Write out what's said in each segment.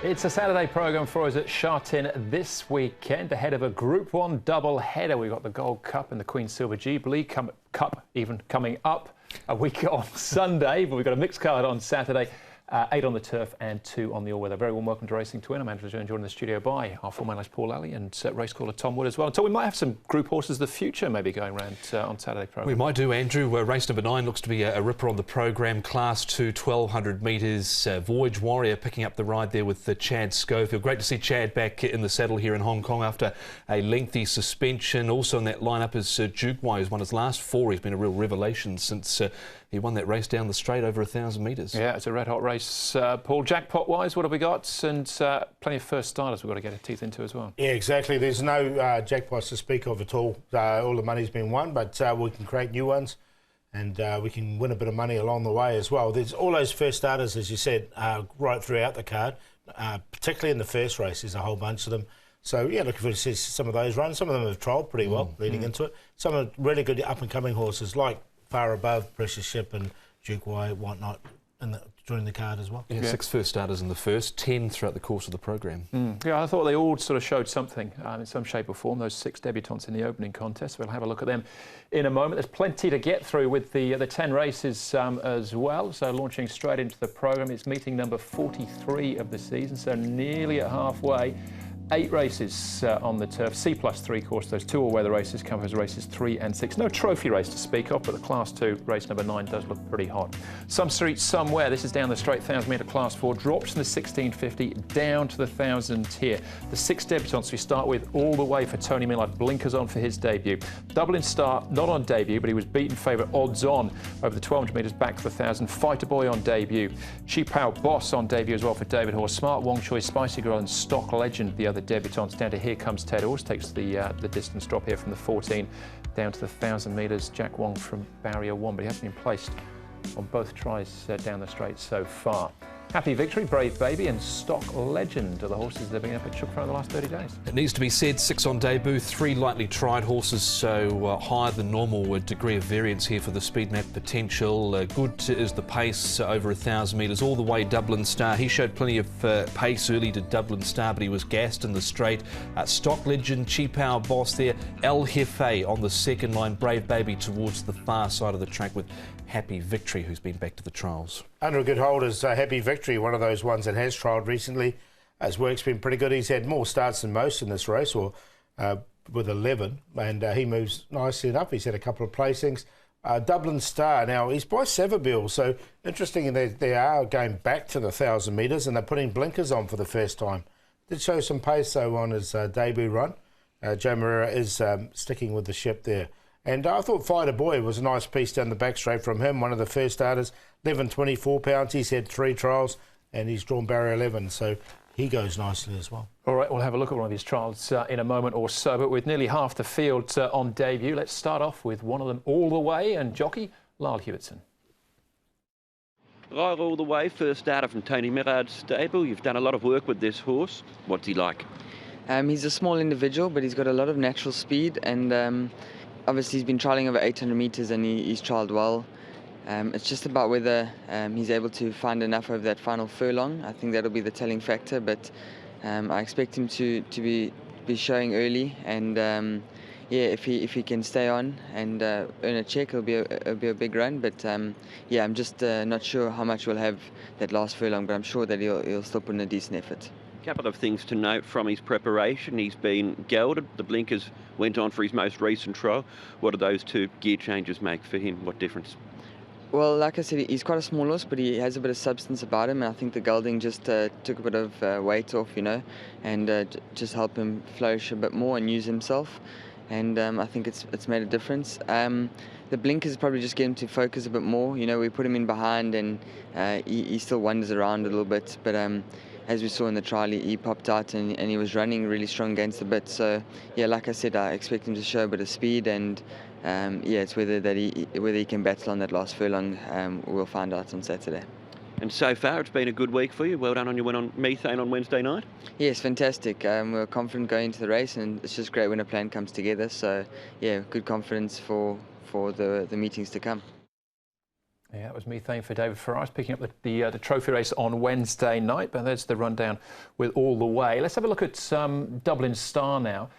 It's a Saturday programme for us at Sha Tin this weekend, ahead of a Group 1 double-header. We've got the Gold Cup and the Queen Silver Jubilee Cup even coming up a week on Sunday, but we've got a mixed card on Saturday. 8 on the turf and 2 on the all-weather. Very warm welcome to Racing to Win. I'm Andrew Jones, joined in the studio by our former analyst Paul Alley and race caller Tom Wood as well. So we might have some group horses of the future maybe going around on Saturday programme. We might do, Andrew. Race number 9 looks to be a ripper on the programme. Class 2, 1200 metres. Voyage Warrior picking up the ride there with Chad Schofield. Great to see Chad back in the saddle here in Hong Kong after a lengthy suspension. Also in that lineup is Duke Wai, who's won his last 4. He's been a real revelation since he won that race down the straight over 1,000 metres. Yeah, it's a red-hot race. Paul, jackpot-wise, what have we got? And plenty of first starters we've got to get our teeth into as well. Yeah, exactly. There's no jackpots to speak of at all. All the money's been won, but we can create new ones and we can win a bit of money along the way as well. There's all those first starters, as you said, right throughout the card, particularly in the first race. There's a whole bunch of them. So, yeah, looking for to see some of those runs. Some of them have trialled pretty well leading into it. Some are really good up-and-coming horses like Far Above, Precious Ship and Duke Wai, whatnot, during the card as well. Yeah, 6 first starters in the first, 10 throughout the course of the programme. Yeah, I thought they all sort of showed something in some shape or form, those 6 debutants in the opening contest. We'll have a look at them in a moment. There's plenty to get through with the 10 races as well. So launching straight into the programme, it's meeting number 43 of the season, so nearly at halfway. 8 races on the turf, C+3 course. Those 2 all-weather races covers races 3 and 6. No trophy race to speak of, but the Class 2 race number 9 does look pretty hot. Some streets somewhere. This is down the straight, 1,000 metre Class 4, drops from the 1650 down to the 1,000 here. The 6 debutants we start with all the way for Tony Millard. Blinkers on for his debut. Dublin Star, not on debut, but he was beaten favourite odds on over the 1,200 metres back to the 1,000. Fighter Boy on debut. Chi Pao Boss on debut as well for David Horse. Smart Wong Choi, Spicy Girl and Stock Legend, the other debutants. Down to Here Comes Ted Horse, takes the distance drop here from the 14 down to the 1,000 metres. Jack Wong from Barrier 1, but he hasn't been placed on both tries down the straight so far. Happy Victory, Brave Baby and Stock Legend are the horses that have been up at Chook Farm the last 30 days. It needs to be said, 6 on debut, 3 lightly tried horses, so higher than normal degree of variance here for the speed map potential. Good is the pace over 1,000 metres, all the way Dublin Star. He showed plenty of pace early to Dublin Star, but he was gassed in the straight. Stock Legend, Chi Pao Boss there, El Jefe on the second line, Brave Baby towards the far side of the track with Happy Victory, who's been back to the trials. Under a good hold is Happy Victory, one of those ones that has trialled recently. His work's been pretty good. He's had more starts than most in this race, or with 11, and he moves nicely enough. He's had a couple of placings. Dublin Star, now he's by Savabeel, so interesting they are going back to the 1,000 metres and they're putting blinkers on for the first time. Did show some pace though on his debut run. Joe Moreira is sticking with the ship there. And I thought Fighter Boy was a nice piece down the back straight from him, one of the first starters, 11.24 pounds. He's had 3 trials and he's drawn barrier 11, so he goes nicely as well. All right, we'll have a look at one of these trials in a moment or so, but with nearly half the field on debut, let's start off with one of them all the way, and jockey Lyle Hewitson. Lyle all the way, first starter from Tony Millard's stable. You've done a lot of work with this horse. What's he like? He's a small individual, but he's got a lot of natural speed, and obviously he's been trialling over 800 metres and he's trialled well. It's just about whether he's able to find enough over that final furlong. I think that'll be the telling factor, but I expect him to be showing early, and yeah, if he can stay on and earn a check, it'll be a big run. But yeah, I'm just not sure how much we'll have that last furlong, but I'm sure that he'll still put in a decent effort. A couple of things to note from his preparation. He's been gelded. The blinkers went on for his most recent trial. What do those 2 gear changes make for him? What difference? Well, like I said, he's quite a small horse, but he has a bit of substance about him, and I think the gelding just took a bit of weight off, you know, and just helped him flourish a bit more and use himself. And I think it's made a difference. The blinkers probably just get him to focus a bit more. You know, we put him in behind, and he still wanders around a little bit, but as we saw in the trial, he popped out and he was running really strong against the bit. So yeah, like I said, I expect him to show a bit of speed, and yeah, it's whether he can battle on that last furlong. We'll find out on Saturday. And so far, it's been a good week for you. Well done on your win on Methane on Wednesday night. Yes, fantastic. We're confident going into the race, and it's just great when a plan comes together. So yeah, good confidence for the meetings to come. Yeah, that was Methane for David Ferraris, picking up the trophy race on Wednesday night. But there's the rundown with All the Way. Let's have a look at Dublin Star now.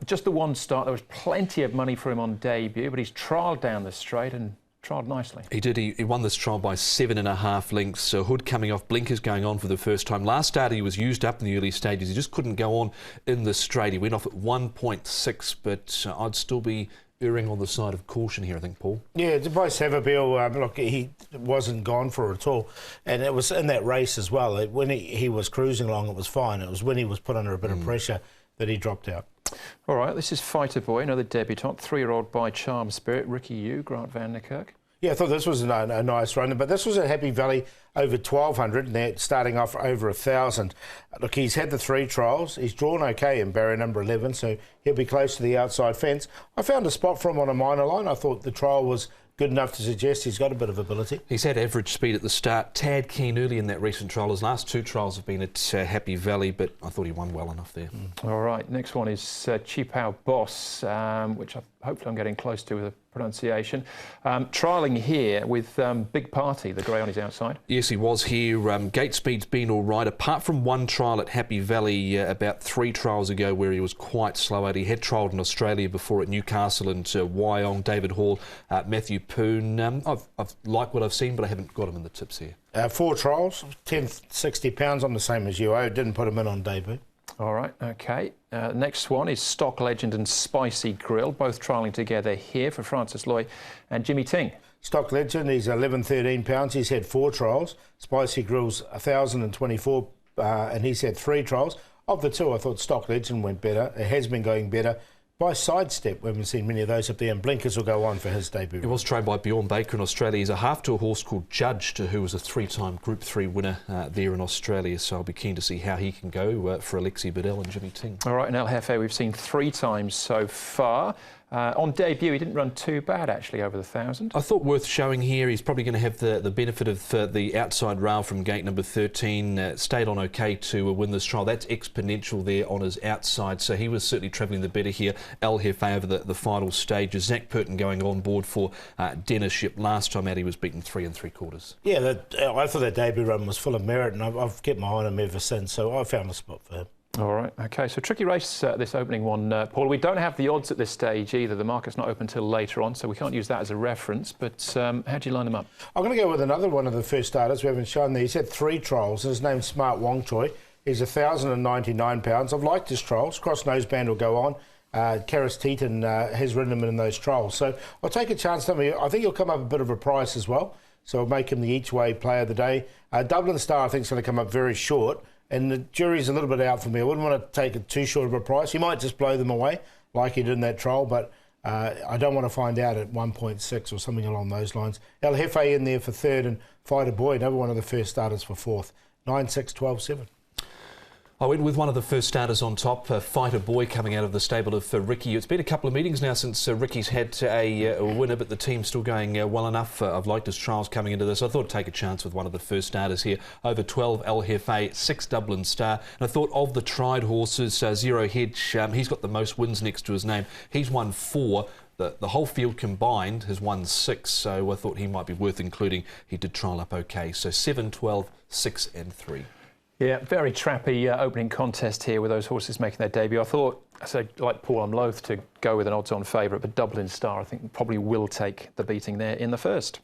Just the one start. There was plenty of money for him on debut, but he's trialled down the straight and trialled nicely. He did. He won this trial by 7.5 lengths. Hood coming off, blinkers going on for the first time. Last start he was used up in the early stages. He just couldn't go on in the straight. He went off at 1.6, but I'd still be erring on the side of caution here, I think, Paul. Yeah, by Savabeel, look, he wasn't gone for it at all. And it was in that race as well. When he was cruising along, it was fine. It was when he was put under a bit of pressure that he dropped out. All right, this is Fighter Boy, another debutant, 3-year-old by Charm Spirit, Ricky Yu, Grant Van Niekerk. Yeah, I thought this was a nice run, but this was at Happy Valley over 1,200, and they're starting off over 1,000. Look, he's had the 3 trials. He's drawn okay in barrier number 11, so he'll be close to the outside fence. I found a spot for him on a minor line. I thought the trial was good enough to suggest he's got a bit of ability. He's had average speed at the start. Tad keen early in that recent trial. His last 2 trials have been at Happy Valley, but I thought he won well enough there. All right, next one is Chipao Boss, which hopefully I'm getting close to with the pronunciation. Trialling here with Big Party, the grey on his outside. Yes, he was here. Gate speed's been all right, apart from one trial at Happy Valley about 3 trials ago where he was quite slow out. He had trialled in Australia before at Newcastle and Wyong, David Hall, Matthew Poon. I've liked what I've seen, but I haven't got him in the tips here. 4 trials, 10, 60 pounds. I'm the same as you. I didn't put him in on debut. All right, okay. Next one is Stock Legend and Spicy Grill, both trialling together here for Francis Loy and Jimmy Ting. Stock Legend, he's 11, 13 pounds. He's had 4 trials. Spicy Grill's 1,024, and he's had 3 trials. Of the 2, I thought Stock Legend went better. It has been going better. By Sidestep, we haven't seen many of those up there, and blinkers will go on for his debut. He was trained by Bjorn Baker in Australia. He's a half to a horse called Judged, who was a 3-time Group 3 winner there in Australia, so I'll be keen to see how he can go for Alexi Bedell and Jimmy Ting. All right, and El Jefe we've seen 3 times so far. On debut, he didn't run too bad, actually, over the 1,000. I thought worth showing here. He's probably going to have the benefit of the outside rail from gate number 13. Stayed on okay to win this trial. That's exponential there on his outside, so he was certainly travelling the better here. El Jefe over the final stages. Zach Purton going on board for Dennis Ship. Last time out, he was beaten 3 3/4. Yeah, I thought that debut run was full of merit, and I've kept my eye on him ever since, so I found a spot for him. All right, OK, so tricky race, this opening one, Paul. We don't have the odds at this stage either. The market's not open till later on, so we can't use that as a reference. But how do you line them up? I'm going to go with another one of the first starters we haven't shown there. He's had 3 trials, and his name's Smart Wong Choi. He's 1,099 pounds. I've liked his trials. Cross Noseband will go on. Karis Teaton has ridden him in those trials. So I'll take a chance on him. I think he'll come up a bit of a price as well. So I'll make him the each-way player of the day. Dublin Star, I think, is going to come up very short. And the jury's a little bit out for me. I wouldn't want to take it too short of a price. He might just blow them away like he did in that trial, but I don't want to find out at 1.6 or something along those lines. El Jefe in there for 3rd, and Fighter Boy, another one of the first starters for 4th. 9, 6, 12, 7. I went with one of the first starters on top, Fighter Boy, coming out of the stable of Ricky. It's been a couple of meetings now since Ricky's had a winner, but the team's still going well enough. I've liked his trials coming into this. I thought I'd take a chance with one of the first starters here. Over 12, El Jefe, 6 Dublin Star. And I thought of the tried horses, Zero Hedge, he's got the most wins next to his name. He's won 4. The whole field combined has won 6, so I thought he might be worth including. He did trial up okay. So 7, 12, 6 and 3. Yeah, very trappy opening contest here with those horses making their debut. I thought, like Paul, I'm loath to go with an odds-on favourite, but Dublin Star I think probably will take the beating there in the first.